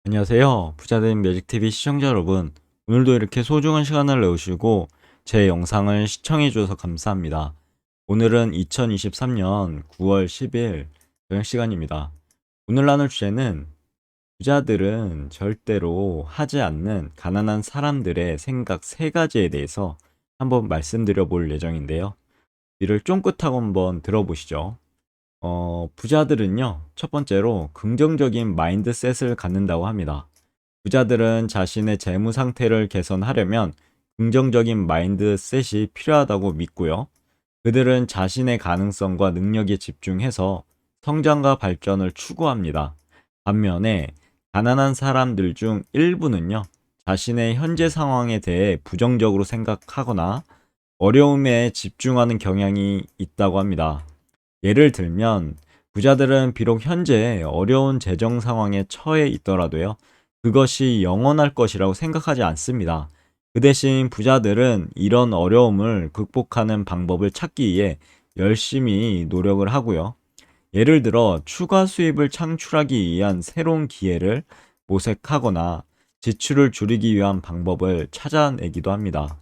안녕하세요. 부자된 매직TV 시청자 여러분. 오늘도 이렇게 소중한 시간을 내주시고 제 영상을 시청해 주셔서 감사합니다. 오늘은 2023년 9월 10일 저녁 시간입니다. 오늘 나눌 주제는 부자들은 절대로 하지 않는 가난한 사람들의 생각 세 가지에 대해서 한번 말씀드려 볼 예정인데요. 이를 쫑긋하고 한번 들어보시죠. 부자들은요, 첫 번째로 긍정적인 마인드셋을 갖는다고 합니다. 부자들은 자신의 재무 상태를 개선하려면 긍정적인 마인드셋이 필요하다고 믿고요. 그들은 자신의 가능성과 능력에 집중해서 성장과 발전을 추구합니다. 반면에 가난한 사람들 중 일부는요, 자신의 현재 상황에 대해 부정적으로 생각하거나 어려움에 집중하는 경향이 있다고 합니다. 예를 들면 부자들은 비록 현재 어려운 재정 상황에 처해 있더라도요, 그것이 영원할 것이라고 생각하지 않습니다. 그 대신 부자들은 이런 어려움을 극복하는 방법을 찾기 위해 열심히 노력을 하고요. 예를 들어 추가 수입을 창출하기 위한 새로운 기회를 모색하거나 지출을 줄이기 위한 방법을 찾아내기도 합니다.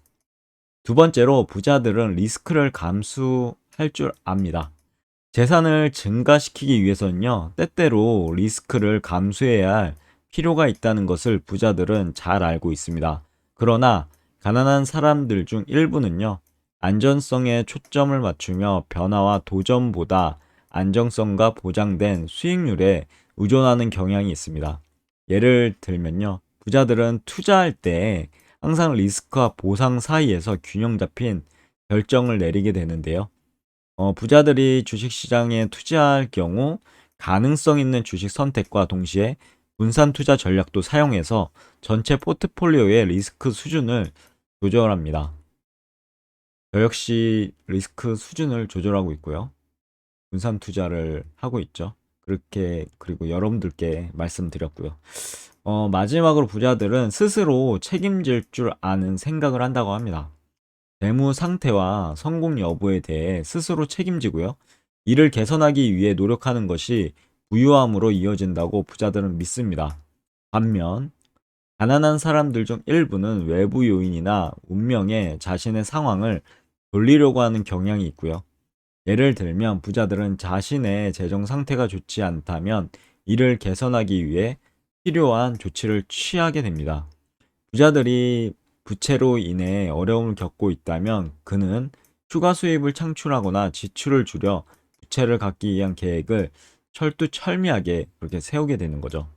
두 번째로 부자들은 리스크를 감수할 줄 압니다. 재산을 증가시키기 위해서는요, 때때로 리스크를 감수해야 할 필요가 있다는 것을 부자들은 잘 알고 있습니다. 그러나 가난한 사람들 중 일부는요, 안전성에 초점을 맞추며 변화와 도전보다 안정성과 보장된 수익률에 의존하는 경향이 있습니다. 예를 들면요, 부자들은 투자할 때 항상 리스크와 보상 사이에서 균형 잡힌 결정을 내리게 되는데요. 부자들이 주식시장에 투자할 경우 가능성 있는 주식 선택과 동시에 분산 투자 전략도 사용해서 전체 포트폴리오의 리스크 수준을 조절합니다. 저 역시 리스크 수준을 조절하고 있고요. 분산 투자를 하고 있죠. 그렇게, 그리고 여러분들께 말씀드렸고요. 마지막으로 부자들은 스스로 책임질 줄 아는 생각을 한다고 합니다. 재무 상태와 성공 여부에 대해 스스로 책임지고요. 이를 개선하기 위해 노력하는 것이 부유함으로 이어진다고 부자들은 믿습니다. 반면 가난한 사람들 중 일부는 외부 요인이나 운명에 자신의 상황을 돌리려고 하는 경향이 있고요. 예를 들면 부자들은 자신의 재정 상태가 좋지 않다면 이를 개선하기 위해 필요한 조치를 취하게 됩니다. 부자들이 부채로 인해 어려움을 겪고 있다면 그는 추가 수입을 창출하거나 지출을 줄여 부채를 갚기 위한 계획을 철두철미하게 그렇게 세우게 되는 거죠.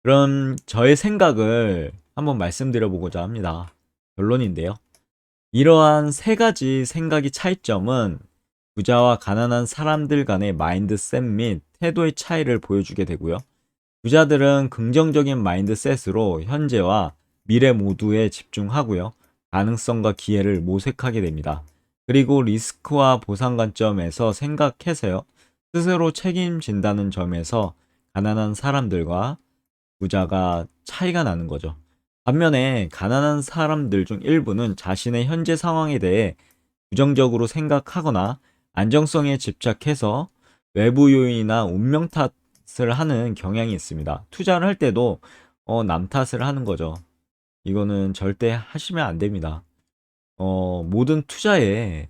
그럼 저의 생각을 한번 말씀드려 보고자 합니다. 결론인데요. 이러한 세 가지 생각의 차이점은 부자와 가난한 사람들 간의 마인드셋 및 태도의 차이를 보여주게 되고요. 부자들은 긍정적인 마인드셋으로 현재와 미래 모두에 집중하고요. 가능성과 기회를 모색하게 됩니다. 그리고 리스크와 보상 관점에서 생각해서요. 스스로 책임진다는 점에서 가난한 사람들과 부자가 차이가 나는 거죠. 반면에 가난한 사람들 중 일부는 자신의 현재 상황에 대해 부정적으로 생각하거나 안정성에 집착해서 외부 요인이나 운명 탓을 하는 경향이 있습니다. 투자를 할 때도 남 탓을 하는 거죠. 이거는 절대 하시면 안 됩니다. 모든 투자에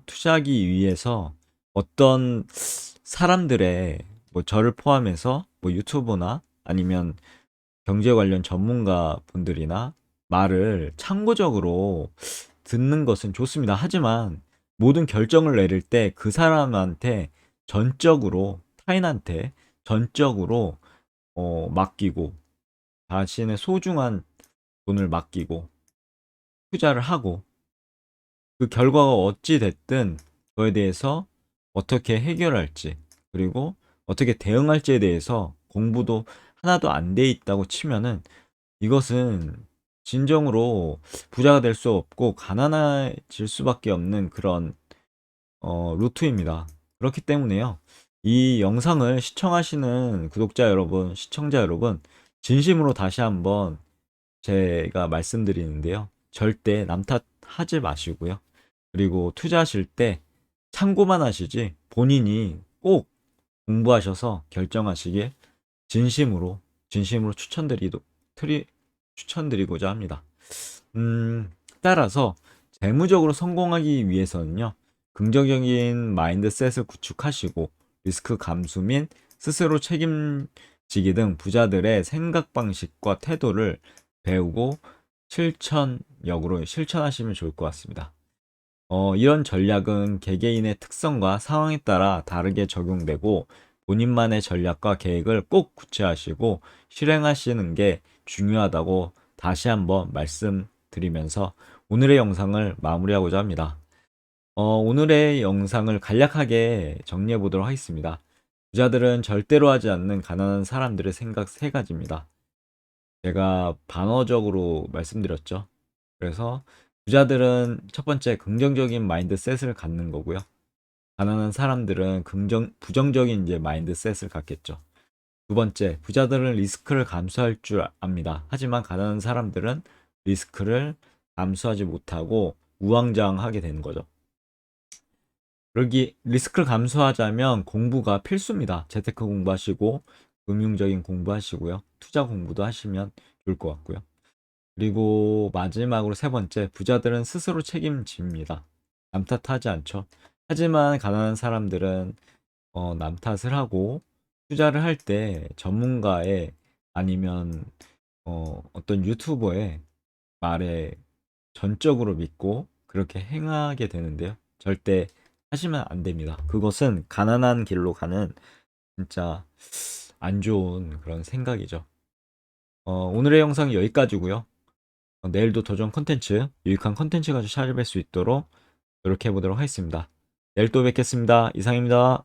투자하기 위해서 어떤 사람들의 뭐 저를 포함해서 뭐 유튜버나 아니면 경제 관련 전문가 분들이나 말을 참고적으로 듣는 것은 좋습니다. 하지만 모든 결정을 내릴 때 그 사람한테 전적으로 타인한테 전적으로 맡기고 자신의 소중한 돈을 맡기고 투자를 하고 그 결과가 어찌 됐든 그거에 대해서 어떻게 해결할지 그리고 어떻게 대응할지에 대해서 공부도 하나도 안 돼 있다고 치면은 이것은 진정으로 부자가 될 수 없고 가난해질 수밖에 없는 그런 루트입니다. 그렇기 때문에요. 이 영상을 시청하시는 구독자 여러분, 시청자 여러분, 진심으로 다시 한번 제가 말씀드리는데요. 절대 남 탓하지 마시고요. 그리고 투자하실 때 참고만 하시지 본인이 꼭 공부하셔서 결정하시길 진심으로 진심으로 추천드리고자 합니다. 따라서 재무적으로 성공하기 위해서는요, 긍정적인 마인드셋을 구축하시고 리스크 감수 및 스스로 책임지기 등 부자들의 생각 방식과 태도를 배우고 실천력으로 실천하시면 좋을 것 같습니다. 이런 전략은 개개인의 특성과 상황에 따라 다르게 적용되고 본인만의 전략과 계획을 꼭 구체화하시고 실행하시는 게 중요하다고 다시 한번 말씀드리면서 오늘의 영상을 마무리하고자 합니다. 오늘의 영상을 간략하게 정리해 보도록 하겠습니다. 부자들은 절대로 하지 않는 가난한 사람들의 생각 세 가지입니다. 제가 반어적으로 말씀드렸죠. 그래서 부자들은 첫 번째 긍정적인 마인드셋을 갖는 거고요. 가난한 사람들은 부정적인 이제 마인드셋을 갖겠죠. 두 번째, 부자들은 리스크를 감수할 줄 압니다. 하지만 가난한 사람들은 리스크를 감수하지 못하고 우왕좌왕하게 되는 거죠. 여기 리스크를 감수하자면 공부가 필수입니다. 재테크 공부하시고 금융적인 공부하시고요. 투자 공부도 하시면 좋을 것 같고요. 그리고 마지막으로 세 번째, 부자들은 스스로 책임집니다. 남 탓하지 않죠. 하지만 가난한 사람들은 남 탓을 하고 투자를 할 때 전문가의 아니면 어떤 유튜버의 말에 전적으로 믿고 그렇게 행하게 되는데요. 절대 하시면 안 됩니다. 그것은 가난한 길로 가는 진짜 안 좋은 그런 생각이죠. 오늘의 영상은 여기까지고요. 내일도 도전 컨텐츠, 유익한 컨텐츠 가지고 찾아뵐 수 있도록 노력해 보도록 하겠습니다. 내일 또 뵙겠습니다. 이상입니다.